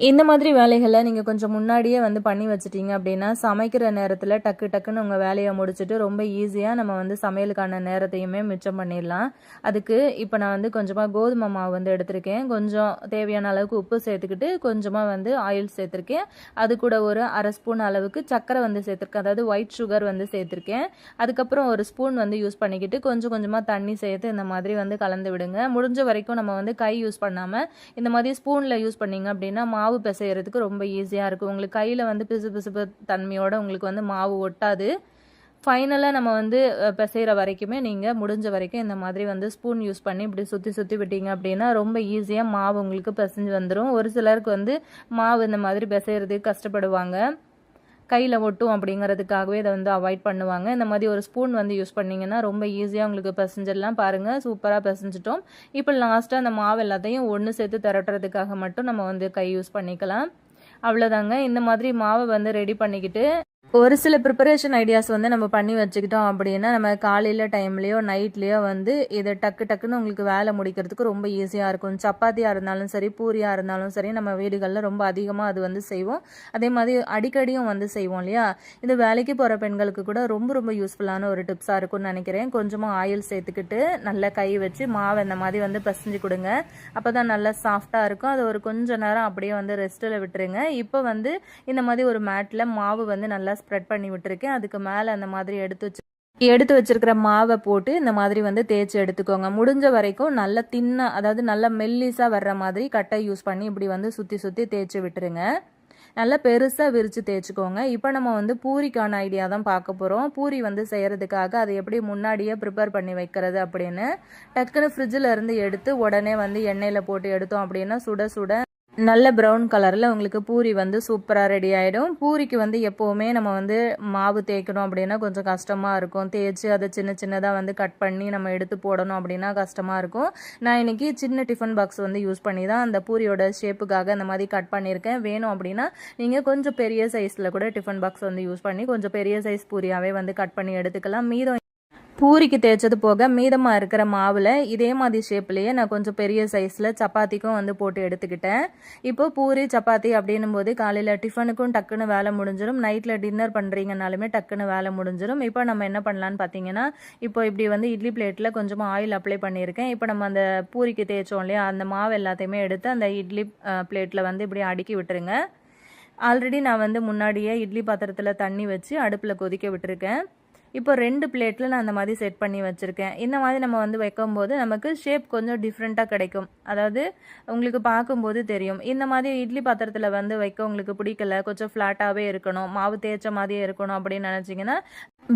இந்த மாதிரி வேலைகள நீங்க கொஞ்சம் முன்னாடியே வந்து பண்ணி வச்சுட்டீங்க அப்படின்னா, சமைக்கிற நேரத்தில டக்கு டக்குன்னு உங்க வேலைய முடிச்சுட்டு, ரொம்ப ஈஸியா நம்ம வந்து சமையலுக்கான நேரத்தையுமே மிச்சம் பண்ணிடலாம். அதுக்கு இப்ப நான் வந்து கொஞ்சமா கோதுமை மாவு வந்து எடுத்திருக்கேன். கொஞ்சம் தேவையான அளவுக்கு உப்பு சேர்த்துக்கிட்டு, கொஞ்சமா வந்து ஆயில் சேர்த்துருக்கேன். அது கூட ஒரு 1/2 ஸ்பூன் அளவுக்கு சர்க்கரை வந்து சேர்த்துருக்கேன். அதாவது ஒயிட் சுகர் வந்து சேர்த்துருக்கேன். அதுக்கப்புறம் ஒரு ஸ்பூன் வந்து யூஸ் பண்ணிக்கிட்டு, கொஞ்சம் கொஞ்சமா தண்ணி சேர்த்து இந்த மாதிரி வந்து கலந்து விடுங்க. முடிஞ்ச வரைக்கும் நம்ம வந்து கை யூஸ் பண்ணாம, இந்த மாதிரி ஸ்பூன்ல யூஸ் பண்ணீங்க அப்படின்னா, மாவு பிசையறதுக்கு ரொம்ப ஈஸியாக இருக்கும். உங்களுக்கு கையில் வந்து பிசுபிசுப்பு தன்மையோட உங்களுக்கு வந்து மாவு ஒட்டாது. ஃபைனலாக நம்ம வந்து பிசைகிற வரைக்குமே நீங்கள் முடிஞ்ச வரைக்கும் இந்த மாதிரி வந்து ஸ்பூன் யூஸ் பண்ணி இப்படி சுற்றி சுற்றி விட்டீங்க அப்படின்னா ரொம்ப ஈஸியாக மாவு உங்களுக்கு பிசைஞ்சு வந்துடும். ஒரு சிலருக்கு வந்து மாவு இந்த மாதிரி பிசைகிறதுக்கு கஷ்டப்படுவாங்க, கையில் ஒட்டும் அப்படிங்கிறதுக்காகவே இதை வந்து அவாய்ட் பண்ணுவாங்க. இந்த மாதிரி ஒரு ஸ்பூன் வந்து யூஸ் பண்ணிங்கன்னா ரொம்ப ஈஸியாக உங்களுக்கு பிசைஞ்சிடலாம். பாருங்கள், சூப்பராக பிசைஞ்சிட்டோம். இப்போ லாஸ்ட்டாக அந்த மாவு எல்லாத்தையும் ஒன்று சேர்த்து திரட்டுறதுக்காக மட்டும் நம்ம வந்து கை யூஸ் பண்ணிக்கலாம். அவ்வளோதாங்க. இந்த மாதிரி மாவை வந்து ரெடி பண்ணிக்கிட்டு ஒரு சில ப்ரிப்பரேஷன் ஐடியாஸ் வந்து நம்ம பண்ணி வச்சுக்கிட்டோம் அப்படின்னா, நம்ம காலையில் டைம்லேயோ நைட்லேயோ வந்து இதை டக்கு டக்குன்னு உங்களுக்கு வேலை முடிக்கிறதுக்கு ரொம்ப ஈஸியாக இருக்கும். சப்பாத்தியாக இருந்தாலும் சரி, பூரியாக இருந்தாலும் சரி, நம்ம வீடுகளில் ரொம்ப அதிகமாக அது வந்து செய்வோம். அதே மாதிரி அடிக்கடியும் வந்து செய்வோம் இல்லையா? இது வேலைக்கு போகிற பெண்களுக்கு கூட ரொம்ப ரொம்ப யூஸ்ஃபுல்லான ஒரு டிப்ஸாக இருக்கும்னு நினைக்கிறேன். கொஞ்சமாக ஆயில் சேர்த்துக்கிட்டு நல்லா கை வச்சு மாவை இந்த மாதிரி வந்து பிசைஞ்சு கொடுங்க. அப்போ தான் நல்லா சாஃப்டாக இருக்கும். அது ஒரு கொஞ்ச நேரம் அப்படியே வந்து ரெஸ்ட்டில் விட்டுருங்க. இப்போ வந்து இந்த மாதிரி ஒரு மேட்டில் மாவு வந்து நல்லா ஸ்ப்ரெட் பண்ணி விட்டுருக்கேன். அதுக்கு மேலே அந்த மாதிரி எடுத்து வச்சிருக்கிற மாவை போட்டு இந்த மாதிரி வந்து தேய்ச்சி எடுத்துக்கோங்க. முடிஞ்ச வரைக்கும் நல்ல தின்னா, அதாவது நல்ல மெல்லிஸாக வர்ற மாதிரி கட்டை யூஸ் பண்ணி இப்படி வந்து சுற்றி சுற்றி தேய்ச்சி விட்டுருங்க. நல்லா பெருசாக விரித்து தேய்ச்சிக்கோங்க. இப்போ நம்ம வந்து பூரிக்கான ஐடியா தான் பார்க்க போகிறோம். பூரி வந்து செய்கிறதுக்காக அதை எப்படி முன்னாடியே ப்ரிப்பேர் பண்ணி வைக்கிறது அப்படின்னு, டக்குன்னு ஃப்ரிட்ஜில் இருந்து எடுத்து உடனே வந்து எண்ணெயில் போட்டு எடுத்தோம் அப்படின்னா சுட சுட நல்ல ப்ரௌன் கலரில் உங்களுக்கு பூரி வந்து சூப்பராக ரெடி ஆகிடும். பூரிக்கு வந்து எப்போவுமே நம்ம வந்து மாவு தேய்க்கணும் அப்படின்னா கொஞ்சம் கஷ்டமாக இருக்கும். தேய்ச்சி அதை சின்ன சின்னதாக வந்து கட் பண்ணி நம்ம எடுத்து போடணும் அப்படின்னா கஷ்டமாக இருக்கும். நான் இன்றைக்கி சின்ன டிஃபன் பாக்ஸ் வந்து யூஸ் பண்ணி தான் அந்த பூரியோட ஷேப்புக்காக அந்த மாதிரி கட் பண்ணியிருக்கேன். வேணும் அப்படின்னா நீங்கள் கொஞ்சம் பெரிய சைஸில் கூட டிஃபன் பாக்ஸ் வந்து யூஸ் பண்ணி கொஞ்சம் பெரிய சைஸ் பூரியாகவே வந்து கட் பண்ணி எடுத்துக்கலாம். மீதம் பூரிக்கு தேய்ச்சது போக மீதமாக இருக்கிற மாவில் இதே மாதிரி ஷேப்லேயே நான் கொஞ்சம் பெரிய சைஸில் சப்பாத்திக்கும் வந்து போட்டு எடுத்துக்கிட்டேன். இப்போ பூரி சப்பாத்தி அப்படின்னும் போது காலையில் டிஃபனுக்கும் டக்குன்னு வேலை முடிஞ்சிடும், நைட்டில் டின்னர் பண்ணுறீங்கனாலுமே டக்குன்னு வேலை முடிஞ்சிடும். இப்போ நம்ம என்ன பண்ணலான்னு பார்த்தீங்கன்னா, இப்போ இப்படி வந்து இட்லி பிளேட்டில் கொஞ்சமாக ஆயில் அப்ளை பண்ணியிருக்கேன். இப்போ நம்ம அந்த பூரிக்கு தேய்ச்சோம் இல்லையா, அந்த மாவு எல்லாத்தையுமே எடுத்து அந்த இட்லி பிளேட்டில் வந்து இப்படி அடுக்கி விட்டுருங்க. ஆல்ரெடி நான் வந்து முன்னாடியே இட்லி பாத்திரத்தில் தண்ணி வச்சு அடுப்பில் கொதிக்க விட்டுருக்கேன். இப்போ 2 பிளேட்டில் நான் அந்த மாதிரி செட் பண்ணி வச்சுருக்கேன். இந்த மாதிரி நம்ம வந்து வைக்கும்போது நமக்கு ஷேப் கொஞ்சம் டிஃப்ரெண்ட்டாக கிடைக்கும். அதாவது உங்களுக்கு பார்க்கும்போது தெரியும். இந்த மாதிரி இட்லி பாத்திரத்தில் வந்து வைக்க உங்களுக்கு பிடிக்கல, கொஞ்சம் ஃப்ளாட்டாகவே இருக்கணும், மாவு தேய்ச்ச மாதிரியே இருக்கணும் அப்படின்னு நினச்சிங்கன்னா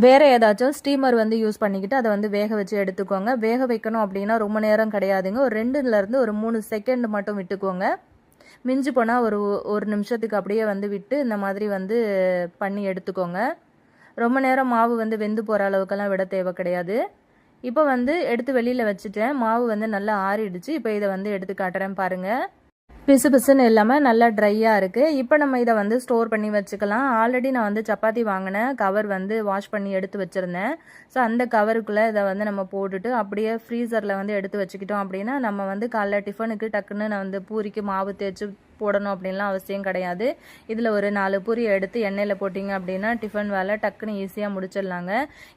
வேறு ஏதாச்சும் ஸ்டீமர் வந்து யூஸ் பண்ணிக்கிட்டு அதை வந்து வேக வச்சு எடுத்துக்கோங்க. வேக வைக்கணும் அப்படின்னா ரொம்ப நேரம் கிடையாதுங்க, ஒரு 2லேருந்து ஒரு 3 செகண்ட் மட்டும் விட்டுக்கோங்க. மிஞ்சி போனால் ஒரு நிமிஷத்துக்கு அப்படியே வந்து விட்டு இந்த மாதிரி வந்து பண்ணி எடுத்துக்கோங்க. ரொம்ப நேரம் மாவு வந்து வெந்து போகிற அளவுக்கெல்லாம் விட தேவை கிடையாது. இப்போ வந்து எடுத்து வெளியில் வச்சுட்டேன். மாவு வந்து நல்லா ஆறிடுச்சு. இப்போ இதை வந்து எடுத்து காட்டுறேன் பாருங்கள். பிசு பிசுன்னு இல்லாமல் நல்லா ட்ரையாக இருக்குது. இப்போ நம்ம இதை வந்து ஸ்டோர் பண்ணி வச்சுக்கலாம். ஆல்ரெடி நான் வந்து சப்பாத்தி வாங்கினேன் கவர் வந்து வாஷ் பண்ணி எடுத்து வச்சுருந்தேன். ஸோ அந்த கவருக்குள்ளே இதை வந்து நம்ம போட்டுட்டு அப்படியே ஃப்ரீசரில் வந்து எடுத்து வச்சுக்கிட்டோம் அப்படின்னா நம்ம வந்து காலைல டிஃபனுக்கு டக்குன்னு நான் வந்து பூரிக்கு மாவு தேய்ச்சி போடணும் அப்படின்லாம் அவசியம் கிடையாது. இதில் ஒரு 4 பூரி எடுத்து எண்ணெயில் போட்டிங்க அப்படின்னா டிஃபன் வேலை டக்குன்னு ஈஸியாக முடிச்சிடலாங்க.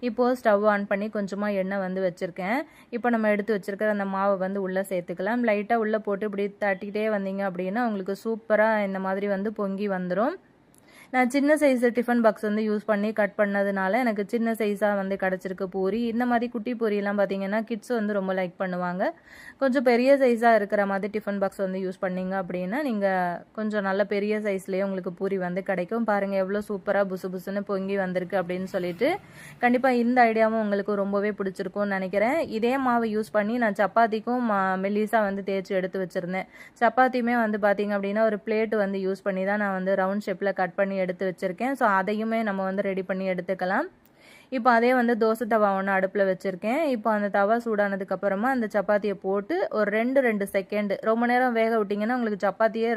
இப்போது ஸ்டவ் ஆன் பண்ணி கொஞ்சமாக எண்ணெய் வந்து வச்சுருக்கேன். இப்போ நம்ம எடுத்து வச்சுருக்கிற அந்த மாவை வந்து உள்ளே சேர்த்துக்கலாம். லைட்டாக உள்ளே போட்டு இப்படி தட்டிக்கிட்டே வந்தீங்க அப்படின்னா உங்களுக்கு சூப்பராக இந்த மாதிரி வந்து பொங்கி வந்துடும். நான் சின்ன சைஸு டிஃபன் பாக்ஸ் வந்து யூஸ் பண்ணி கட் பண்ணதுனால எனக்கு சின்ன சைஸாக வந்து கிடச்சிருக்கு பூரி. இந்த மாதிரி குட்டி பூரியெல்லாம் பார்த்தீங்கன்னா கிட்ஸ் வந்து ரொம்ப லைக் பண்ணுவாங்க. கொஞ்சம் பெரிய சைஸாக இருக்கிற மாதிரி டிஃபன் பாக்ஸ் வந்து யூஸ் பண்ணிங்க அப்படின்னா நீங்கள் கொஞ்சம் நல்ல பெரிய சைஸ்லேயே உங்களுக்கு பூரி வந்து கிடைக்கும். பாருங்கள் எவ்வளோ சூப்பராக புசு புசுன்னு பொங்கி வந்திருக்கு அப்படின்னு சொல்லிட்டு. கண்டிப்பாக இந்த ஐடியாவும் உங்களுக்கு ரொம்பவே பிடிச்சிருக்கும்னு நினைக்கிறேன். இதே மாவு யூஸ் பண்ணி நான் சப்பாத்திக்கும் மெல்லிஸாக வந்து தேய்ச்சி எடுத்து வச்சுருந்தேன். சப்பாத்தியுமே வந்து பார்த்திங்க அப்படின்னா ஒரு பிளேட் வந்து யூஸ் பண்ணி தான் நான் வந்து ரவுண்ட் ஷேப்பில் கட் பண்ணி எடுத்து வச்சுருக்கேன். ஸோ அதையுமே நம்ம வந்து ரெடி பண்ணி எடுத்துக்கலாம். இப்போ அதே வந்து தோசை தவா ஒன்று அடுப்பில் வச்சுருக்கேன். இப்போ அந்த தவா சூடானதுக்கப்புறமா அந்த சப்பாத்தியை போட்டு ஒரு 2 செகண்ட், ரொம்ப நேரம் வேக விட்டிங்கன்னா உங்களுக்கு சப்பாத்தியே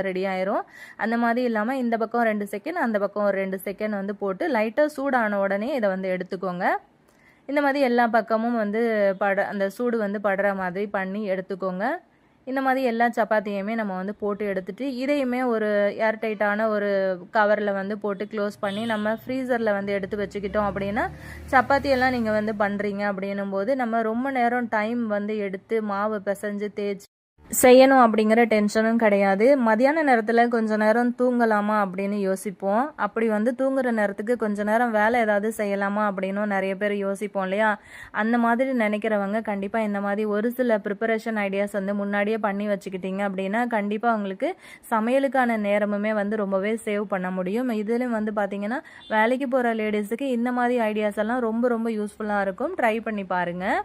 ரெடி ஆயிரும். அந்த மாதிரி இல்லாமல் இந்த பக்கம் 2 செகண்ட், அந்த பக்கம் ஒரு 2 செகண்ட் வந்து போட்டு லைட்டாக சூடான உடனே இதை வந்து எடுத்துக்கோங்க. இந்த மாதிரி எல்லா பக்கமும் வந்து அந்த சூடு வந்து படுற மாதிரி பண்ணி எடுத்துக்கோங்க. இந்த மாதிரி எல்லா சப்பாத்தியுமே நம்ம வந்து போட்டு எடுத்துட்டு இதையுமே ஒரு ஏர்டைட்டான ஒரு கவரில் வந்து போட்டு க்ளோஸ் பண்ணி நம்ம ஃப்ரீசரில் வந்து எடுத்து வச்சுக்கிட்டோம் அப்படின்னா சப்பாத்தியெல்லாம் நீங்கள் வந்து பண்ணுறீங்க அப்படின்னும் போது நம்ம ரொம்ப நேரம் டைம் வந்து எடுத்து மாவு பிசைஞ்சு தேய்ச்சி செய்யணும் அப்படிங்கிற டென்ஷனும் கிடையாது. மதியான நேரத்தில் கொஞ்ச நேரம் தூங்கலாமா அப்படின்னு யோசிப்போம். அப்படி வந்து தூங்குற நேரத்துக்கு கொஞ்ச நேரம் வேலை ஏதாவது செய்யலாமா அப்படின்னும் நிறைய பேர் யோசிப்போம் இல்லையா? அந்த மாதிரி நினைக்கிறவங்க கண்டிப்பாக இந்த மாதிரி ஒரு சில ப்ரிப்பரேஷன் ஐடியாஸ் வந்து முன்னாடியே பண்ணி வச்சுக்கிட்டீங்க அப்படின்னா கண்டிப்பாக உங்களுக்கு சமையலுக்கான நேரமுமே வந்து ரொம்பவே சேவ் பண்ண முடியும். இதுலேயும் வந்து பார்த்தீங்கன்னா வேலைக்கு போகிற லேடிஸுக்கு இந்த மாதிரி ஐடியாஸ் எல்லாம் ரொம்ப ரொம்ப யூஸ்ஃபுல்லாக இருக்கும். ட்ரை பண்ணி பாருங்கள்.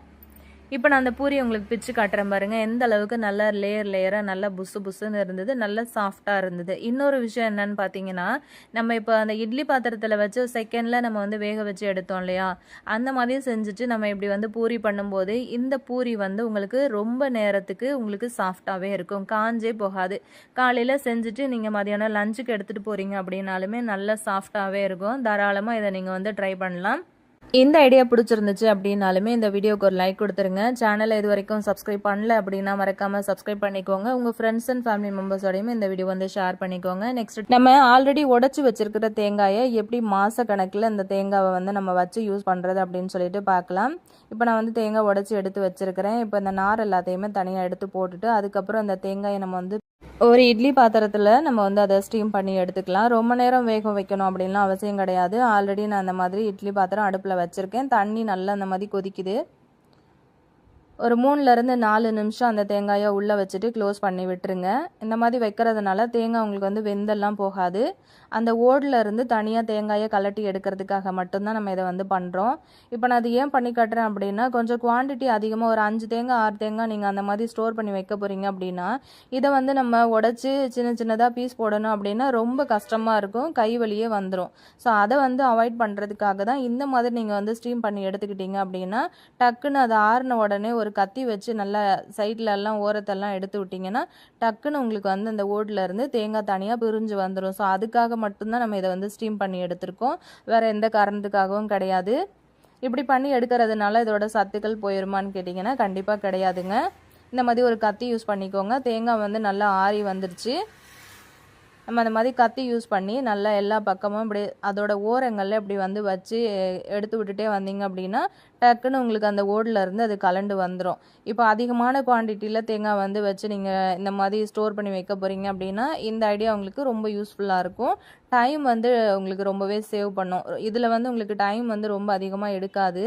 இப்போ நான் அந்த பூரி உங்களுக்கு பிச்சு காட்டுறேன் பாருங்கள். எந்த அளவுக்கு நல்லா லேயராக நல்லா புஸ்ஸுன்னு இருந்தது, நல்லா சாஃப்டாக இருந்தது. இன்னொரு விஷயம் என்னன்னு பார்த்தீங்கன்னா, நம்ம இப்போ அந்த இட்லி பாத்திரத்தில் வச்சு செகண்டில் நம்ம வந்து வேக வச்சு எடுத்தோம் இல்லையா? அந்த மாதிரியும் செஞ்சுட்டு நம்ம இப்படி வந்து பூரி பண்ணும்போது இந்த பூரி வந்து உங்களுக்கு ரொம்ப நேரத்துக்கு உங்களுக்கு சாஃப்டாகவே இருக்கும், காஞ்சே போகாது. காலையில் செஞ்சுட்டு நீங்கள் மதியானம் லஞ்சுக்கு எடுத்துகிட்டு போகிறீங்க அப்படின்னாலுமே நல்லா சாஃப்டாகவே இருக்கும். தாராளமாக இதை நீங்கள் வந்து ட்ரை பண்ணலாம். இந்த ஐடியா பிடிச்சிருந்துச்சு அப்படின்னாலுமே இந்த வீடியோக்கு ஒரு லைக் கொடுத்துருங்க. சேனலை இது வரைக்கும் சப்ஸ்கிரைப் பண்ணல அப்படின்னா மறக்காமல் சப்ஸ்கிரைப் பண்ணிக்கோங்க. உங்கள் ஃப்ரெண்ட்ஸ் அண்ட் ஃபேமிலி மெம்பர்ஸோடையுமே இந்த வீடியோ வந்து ஷேர் பண்ணிக்கோங்க. நெக்ஸ்ட் நம்ம ஆல்ரெடி உடச்சி வச்சிருக்கிற தேங்காயை எப்படி மாத கணக்கில் இந்த தேங்காவை வந்து நம்ம வச்சு யூஸ் பண்ணுறது அப்படின்னு சொல்லிட்டு பார்க்கலாம். இப்போ நான் வந்து தேங்காய் உடச்சி எடுத்து வச்சிருக்கிறேன். இப்போ இந்த நார் எல்லாத்தையுமே தனியாக எடுத்து போட்டுட்டு அதுக்கப்புறம் இந்த தேங்காயை நம்ம வந்து ஒரு இட்லி பாத்திரத்தில் நம்ம வந்து அதை ஸ்டீம் பண்ணி எடுத்துக்கலாம். ரொம்ப நேரம் வேக வைக்கணும் அப்படின்லாம் அவசியம் கிடையாது. ஆல்ரெடி நான் அந்த மாதிரி இட்லி பாத்திரம் அடுப்பில் வச்சுருக்கேன். தண்ணி நல்லா அந்த மாதிரி கொதிக்குது. ஒரு 3லேருந்து 4 நிமிஷம் அந்த தேங்காயை உள்ளே வச்சுட்டு க்ளோஸ் பண்ணி விட்டுருங்க. இந்த மாதிரி வைக்கிறதுனால தேங்காய் உங்களுக்கு வந்து வெந்தெல்லாம் போகாது. அந்த ஓடில் இருந்து தனியாக தேங்காயை கலட்டி எடுக்கிறதுக்காக மட்டும்தான் நம்ம இதை வந்து பண்ணுறோம். இப்போ நான் அது ஏன் பண்ணி காட்டுறேன் அப்படின்னா கொஞ்சம் குவான்டிட்டி அதிகமாக ஒரு 5 தேங்காய் 6 தேங்காய் நீங்கள் அந்த மாதிரி ஸ்டோர் பண்ணி வைக்க போகிறீங்க அப்படின்னா இதை வந்து நம்ம உடச்சி சின்ன சின்னதாக பீஸ் போடணும் அப்படின்னா ரொம்ப கஷ்டமாக இருக்கும், கை வலியே வந்துடும். ஸோ அதை வந்து அவாய்ட் பண்ணுறதுக்காக தான் இந்த மாதிரி நீங்கள் வந்து ஸ்டீம் பண்ணி எடுத்துக்கிட்டீங்க அப்படின்னா டக்குன்னு அது ஆறின உடனே ஒரு கத்தி வச்சு நல்லா சைடில் எல்லாம் ஓரத்தெல்லாம் எடுத்து விட்டிங்கன்னா டக்குன்னு உங்களுக்கு வந்து அந்த ஓடில் இருந்து தேங்காய் தனியாக பிரிஞ்சு வந்துடும். ஸோ அதுக்காக மட்டும்தான் நம்ம இதை வந்து ஸ்டீம் பண்ணி எடுத்திருக்கோம், வேறு எந்த காரணத்துக்காகவும் கிடையாது. இப்படி பண்ணி எடுக்கிறதுனால இதோட சத்துக்கள் போயிருமான்னு கேட்டிங்கன்னா கண்டிப்பாக கிடையாதுங்க. இந்த மாதிரி ஒரு கத்தி யூஸ் பண்ணிக்கோங்க. தேங்காய் வந்து நல்லா ஆறி வந்துருச்சு. நம்ம அந்த மாதிரி கத்தி யூஸ் பண்ணி நல்லா எல்லா பக்கமும் இப்படி அதோட ஓரங்களில் இப்படி வந்து வச்சு எடுத்து விட்டுட்டே வந்தீங்க அப்படின்னா டக்குன்னு உங்களுக்கு அந்த ஓடில் இருந்து அது கலண்டு வந்துடும். இப்போ அதிகமான குவான்டிட்டியில் தேங்காய் வந்து வச்சு நீங்கள் இந்த மாதிரி ஸ்டோர் பண்ணி வைக்க போகிறீங்க அப்படின்னா இந்த ஐடியா உங்களுக்கு ரொம்ப யூஸ்ஃபுல்லாக இருக்கும். டைம் வந்து உங்களுக்கு ரொம்பவே சேவ் பண்ணும். இதில் வந்து உங்களுக்கு டைம் வந்து ரொம்ப அதிகமாக எடுக்காது.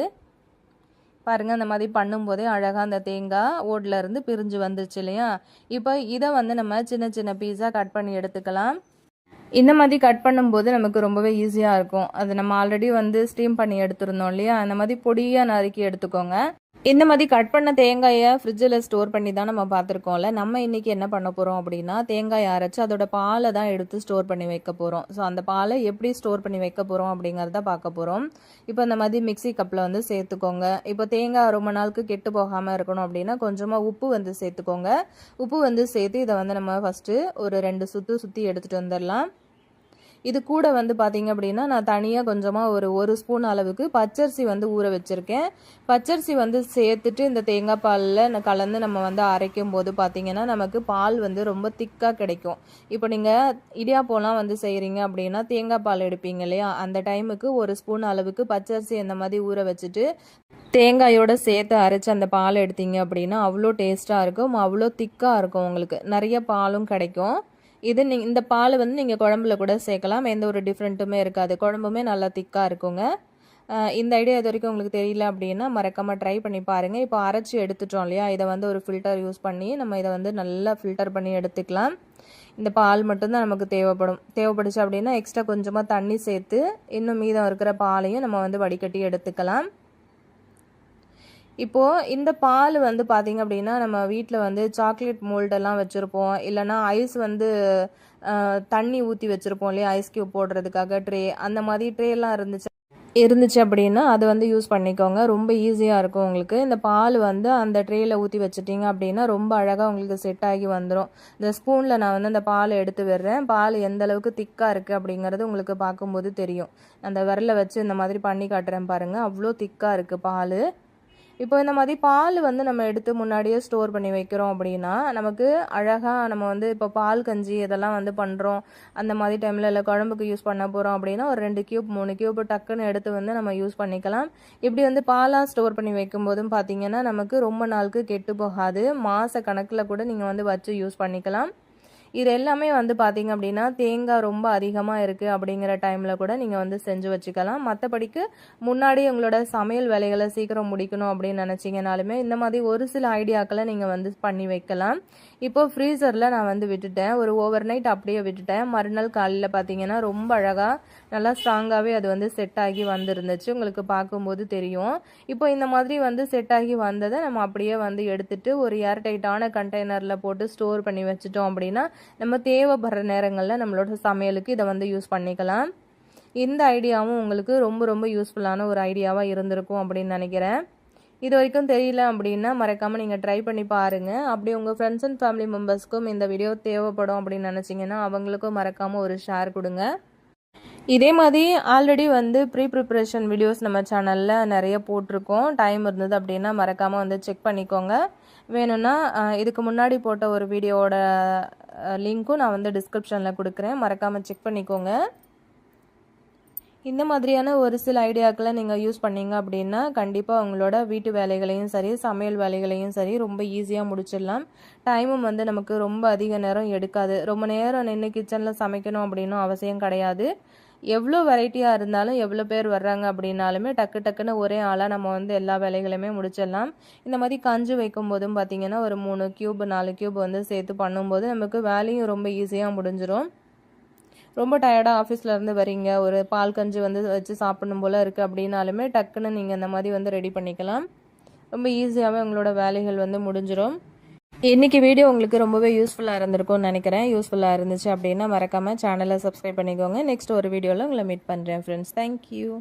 பாருங்கள், அந்த மாதிரி பண்ணும்போதே அழகாக அந்த தேங்காய் ஓடில் இருந்து பிரிஞ்சு வந்துருச்சு இல்லையா? இப்போ இதை வந்து நம்ம சின்ன சின்ன பீஸாக கட் பண்ணி எடுத்துக்கலாம். இந்த மாதிரி கட் பண்ணும்போது நமக்கு ரொம்பவே ஈஸியாக இருக்கும். அது நம்ம ஆல்ரெடி வந்து ஸ்டீம் பண்ணி எடுத்துருந்தோம் இல்லையா? அந்த மாதிரி பொடியாக நறுக்கி எடுத்துக்கோங்க. இந்த மாதிரி கட் பண்ண தேங்காயை ஃப்ரிட்ஜில் ஸ்டோர் பண்ணி தான் நம்ம பார்த்துருக்கோம்ல. நம்ம இன்றைக்கி என்ன பண்ண போகிறோம் அப்படின்னா தேங்காயை அரைச்சி அதோட பாலை தான் எடுத்து ஸ்டோர் பண்ணி வைக்க போகிறோம். ஸோ அந்த பாலை எப்படி ஸ்டோர் பண்ணி வைக்க போகிறோம் அப்படிங்கிறத பார்க்க போகிறோம். இப்போ இந்த மாதிரி மிக்ஸி கப்பில் வந்து சேர்த்துக்கோங்க. இப்போ தேங்காய் ரொம்ப நாளுக்கு கெட்டு போகாமல் இருக்கணும் அப்படின்னா கொஞ்சமாக உப்பு வந்து சேர்த்துக்கோங்க. உப்பு வந்து சேர்த்து இதை வந்து நம்ம ஃபஸ்ட்டு ஒரு 2 சுற்றி எடுத்துகிட்டு வந்துடலாம். இது கூட வந்து பார்த்திங்க அப்படின்னா நான் தனியாக கொஞ்சமாக ஒரு ஸ்பூன் அளவுக்கு பச்சரிசி வந்து ஊற வச்சுருக்கேன். பச்சரிசி வந்து சேர்த்துட்டு இந்த தேங்காய் பாலில் கலந்து நம்ம வந்து அரைக்கும் போது பார்த்திங்கன்னா நமக்கு பால் வந்து ரொம்ப திக்காக கிடைக்கும். இப்போ நீங்கள் இடியாப்பம்லாம் வந்து செய்கிறீங்க அப்படின்னா தேங்காய் பால் எடுப்பீங்க இல்லையா? அந்த டைமுக்கு 1 ஸ்பூன் அளவுக்கு பச்சரிசி அந்த மாதிரி ஊற வச்சுட்டு தேங்காயோட சேர்த்து அரைச்சி அந்த பால் எடுத்தீங்க அப்படின்னா அவ்வளோ டேஸ்ட்டாக இருக்கும், அவ்வளோ திக்காக இருக்கும், உங்களுக்கு நிறைய பாலும் கிடைக்கும். இந்த பால் வந்து நீங்கள் குழம்புல கூட சேர்க்கலாம், எந்த ஒரு டிஃப்ரெண்ட்டுமே இருக்காது, குழம்புமே நல்லா திக்காக இருக்குங்க. இந்த ஐடியா இது வரைக்கும் உங்களுக்கு தெரியல அப்படின்னா மறக்காமல் ட்ரை பண்ணி பாருங்கள். இப்போ அரைச்சி எடுத்துட்டோம் இல்லையா? இதை வந்து ஒரு ஃபில்டர் யூஸ் பண்ணி நம்ம இதை வந்து நல்லா ஃபில்டர் பண்ணி எடுத்துக்கலாம். இந்த பால் மட்டும்தான் நமக்கு தேவைப்படுச்சு அப்படின்னா எக்ஸ்ட்ரா கொஞ்சமாக தண்ணி சேர்த்து இன்னும் மீதம் இருக்கிற பாலையும் நம்ம வந்து வடிகட்டி எடுத்துக்கலாம். இப்போது இந்த பால் வந்து பார்த்திங்க அப்படின்னா நம்ம வீட்டில் வந்து சாக்லேட் மோல்டெல்லாம் வச்சுருப்போம், இல்லைனா ஐஸ் வந்து தண்ணி ஊற்றி வச்சுருப்போம் இல்லையா? ஐஸ் க்யூப் போடுறதுக்காக அந்த மாதிரி ட்ரேலாம் இருந்துச்சு அப்படின்னா அதை வந்து யூஸ் பண்ணிக்கோங்க. ரொம்ப ஈஸியாக இருக்கும் உங்களுக்கு. இந்த பால் வந்து அந்த ட்ரேயில் ஊற்றி வச்சுட்டிங்க அப்படின்னா ரொம்ப அழகாக உங்களுக்கு செட் ஆகி வந்துடும். இந்த ஸ்பூனில் நான் வந்து அந்த பால் எடுத்து விடுறேன். பால் எந்த அளவுக்கு திக்காக இருக்குது அப்படிங்கிறது உங்களுக்கு பார்க்கும்போது தெரியும். அந்த விரலை வச்சு இந்த மாதிரி பண்ணி காட்டுறேன் பாருங்கள், அவ்வளோ திக்காக இருக்குது பால். இப்போ இந்த மாதிரி பால் வந்து நம்ம எடுத்து முன்னாடியே ஸ்டோர் பண்ணி வைக்கிறோம் அப்படின்னா நமக்கு அழகாக நம்ம வந்து இப்போ பால் கஞ்சி இதெல்லாம் வந்து பண்ணுறோம் அந்த மாதிரி டைமில் இல்லை குழம்புக்கு யூஸ் பண்ண போகிறோம் அப்படின்னா ஒரு 2 கியூப் 3 கியூப் டக்குன்னு எடுத்து வந்து நம்ம யூஸ் பண்ணிக்கலாம். இப்படி வந்து பாலாக ஸ்டோர் பண்ணி வைக்கும்போதும் பார்த்தீங்கன்னா நமக்கு ரொம்ப நாளுக்கு கெட்டு போகாது. மாத கணக்கில் கூட நீங்கள் வந்து வச்சு யூஸ் பண்ணிக்கலாம். இது எல்லாமே வந்து பார்த்தீங்க அப்படின்னா தேங்காய் ரொம்ப அதிகமாக இருக்குது அப்படிங்கிற டைமில் கூட நீங்கள் வந்து செஞ்சு வச்சுக்கலாம். மற்றபடிக்கு முன்னாடி உங்களோட சமையல் வேலைகளை சீக்கிரம் முடிக்கணும் அப்படின்னு நினச்சிங்கனாலுமே இந்த மாதிரி ஒரு சில ஐடியாக்களை நீங்கள் வந்து பண்ணி வைக்கலாம். இப்போ ஃப்ரீசரில் நான் வந்து விட்டுட்டேன். ஒரு ஓவர் நைட் அப்படியே விட்டுட்டேன். மறுநாள் காலையில் பார்த்தீங்கன்னா ரொம்ப அழகாக நல்லா ஸ்ட்ராங்காகவே அது வந்து செட் ஆகி வந்துருந்துச்சு. உங்களுக்கு பார்க்கும்போது தெரியும். இப்போ இந்த மாதிரி வந்து செட் ஆகி வந்ததை நம்ம அப்படியே வந்து எடுத்துட்டு ஒரு ஏர்டைட்டான கண்டெய்னரில் போட்டு ஸ்டோர் பண்ணி வச்சுட்டோம் அப்படின்னா நம்ம தேவைப்படுற நேரங்களில் நம்மளோட சமையலுக்கு இதை வந்து யூஸ் பண்ணிக்கலாம். இந்த ஐடியாவும் உங்களுக்கு ரொம்ப ரொம்ப யூஸ்ஃபுல்லான ஒரு ஐடியாவாக இருந்திருக்கும் அப்படின்னு நினைக்கிறேன். இது வரைக்கும் தெரியல அப்படின்னா மறக்காமல் நீங்கள் ட்ரை பண்ணி பாருங்கள். அப்படி உங்கள் ஃப்ரெண்ட்ஸ் அண்ட் ஃபேமிலி மெம்பர்ஸ்க்கும் இந்த வீடியோ தேவைப்படும் அப்படின்னு நினச்சிங்கன்னா அவங்களுக்கும் மறக்காமல் ஒரு ஷேர் கொடுங்க. இதே மாதிரி ஆல்ரெடி வந்து ப்ரிப்ரேஷன் வீடியோஸ் நம்ம சேனலில் நிறைய போட்டிருக்கோம். டைம் இருந்தது அப்படின்னா மறக்காமல் வந்து செக் பண்ணிக்கோங்க. வேணும்னா இதுக்கு முன்னாடி போட்ட ஒரு வீடியோவோட லிங்க்கும் நான் வந்து டிஸ்கிரிப்ஷனில் கொடுக்குறேன். மறக்காமல் செக் பண்ணிக்கோங்க. இந்த மாதிரியான ஒரு சில ஐடியாக்களை நீங்கள் யூஸ் பண்ணீங்க அப்படின்னா கண்டிப்பாக உங்களோட வீட்டு வேலைகளையும் சரி சமையல் வேலைகளையும் சரி ரொம்ப ஈஸியாக முடிச்சிடலாம். டைமும் வந்து நமக்கு ரொம்ப அதிக நேரம் எடுக்காது. ரொம்ப நேரம் நின்று கிச்சனில் சமைக்கணும் அப்படின்னும் அவசியம் கிடையாது. எவ்வளோ வெரைட்டியாக இருந்தாலும் எவ்வளோ பேர் வர்றாங்க அப்படின்னாலுமே டக்கு டக்குன்னு ஒரே ஆளாக நம்ம வந்து எல்லா வேலைகளையுமே முடிச்சிடலாம். இந்த மாதிரி கஞ்சி வைக்கும் போதும் பார்த்திங்கன்னா ஒரு 3 கியூப் 4 கியூப் வந்து சேர்த்து பண்ணும்போது நமக்கு வேலையும் ரொம்ப ஈஸியாக முடிஞ்சிடும். ரொம்ப டயர்டாக ஆஃபீஸில் இருந்து வரீங்க, ஒரு பால் கஞ்சி வந்து வச்சு சாப்பிடணும் போல் இருக்குது அப்படின்னாலுமே டக்குன்னு நீங்கள் இந்த மாதிரி வந்து ரெடி பண்ணிக்கலாம். ரொம்ப ஈஸியாகவே உங்களோட வேலைகள் வந்து முடிஞ்சிடும். இன்றைக்கி வீடியோ உங்களுக்கு ரொம்பவே யூஸ்ஃபுல்லாக இருந்திருக்கும்னு நினைக்கிறேன். யூஸ்ஃபுல்லாக இருந்துச்சு அப்படின்னா மறக்காமல் சேனலை சப்ஸ்கிரைப் பண்ணிக்கோங்க. நெக்ஸ்ட் ஒரு வீடியோவில் உங்களை மீட் பண்ணுறேன் ஃப்ரெண்ட்ஸ். தேங்க்யூ.